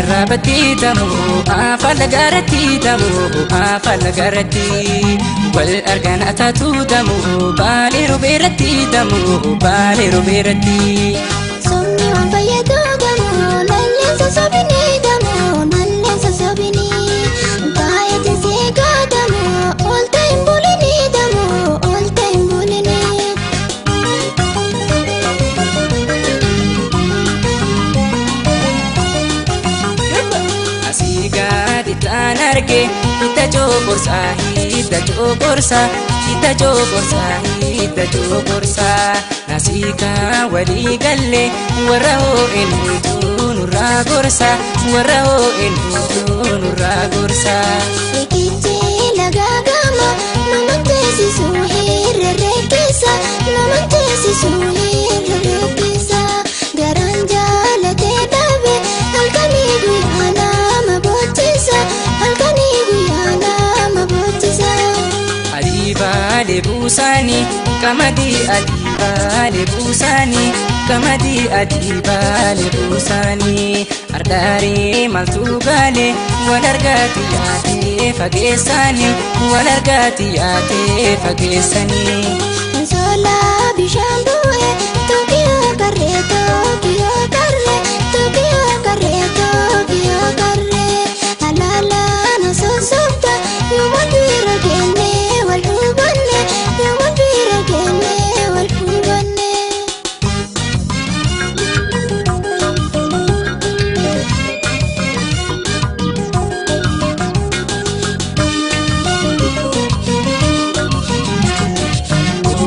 Rabati damu, afal garati damu, afal garati. Wal argana tatu damu, bali ruberati damu, bali ruberati. Somni wan fayyadu damu, nalleen sossobini damu, nalleen sossobini. Taa'eeti seeqa damu, oolta hin bulini damu, oolta hin bulini. Tan arge hidda joborsa hidda joborsa hidda joborsa hidda joborsa nasika wali galle warra ho enu nurra gorsa warra ho enu nurra gorsa Rikichi laga gama namante sisu hirre kisa namante sisu hirre kisa garanja late dabe halkani guyana mabochisa halkani guyana mabochisa Adiba lebusani kamadi adiba lebusani kamadi adiba lebusani ardari maltu gale walargati yaate fageessani walargati yaate fageessani Sola bishaan bu'e Tokyo karre Tokyo karre Tokyo karre Tokyo karre Alala na sosofta Yuman bira kenne wal hubanne Yuman bira kenne wal hubanne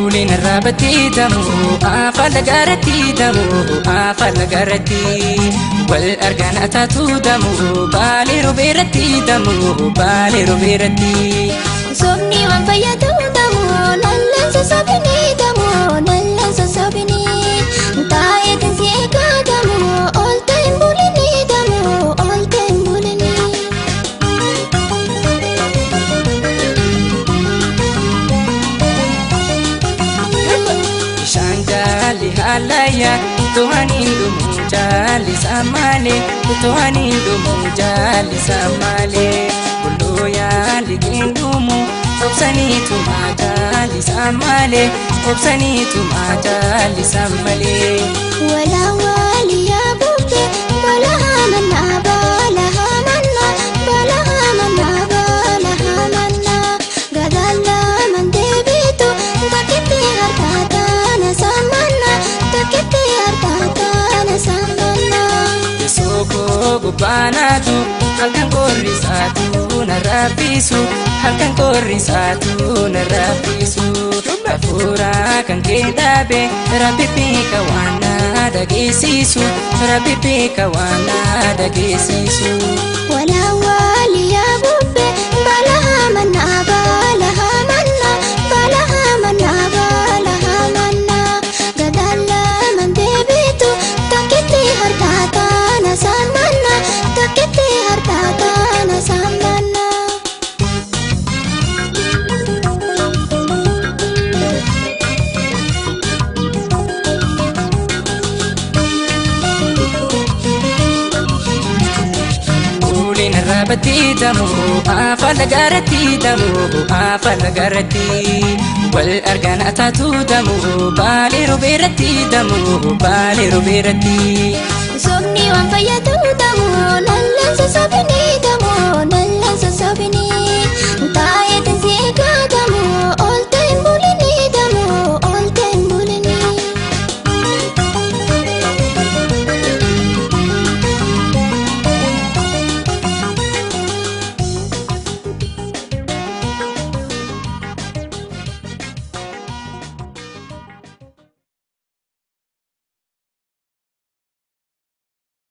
Ulin rabati damu, afal garati damu, afal garati. Wal argana tatu damu, bali ruberati damu, bali ruberati. Somni wan fayyadu damu nalleen sossobini damu nalleen sossobini taa'eetiin seeqa damu oolta hin bulini damu oolta hin bulini. Ishaan jaalli hallayya, tuhanin dhumu jaalli sammaale, tuhanin dhumu jaalli sammaale. Kulloo yaalli kendumu, obsaniitu maa jaalli sammaale, obsaniitu maa jaalli sammaale. Wala wali ya bubbe bala hamanna bala hamanna bala hamanna bala hamanna gadalla man deebitu takkite harkata na samanna takkite harkata na samanna. Soko gubbaanaatu halkan qorrisaatu na raffisu halkan qorrisaatu na raffisu hafuura kan kee dhaabe rabbi beeka waan na dhageessisu rabbi beeka waan na dhageessisu. Wala wali ya bubbe bala hamanna bala hamanna bala hamanna bala hamanna gadalla man deebitu takkite harkata na samanna takkite harkata na samanna. Ulin rabati damu, afal garati damu, afal garati. Wal argana tatu damu, bali ruberati damu, bali ruberati. Somni wan fayyadu damu nalleen sossobini damu nalleen sossobini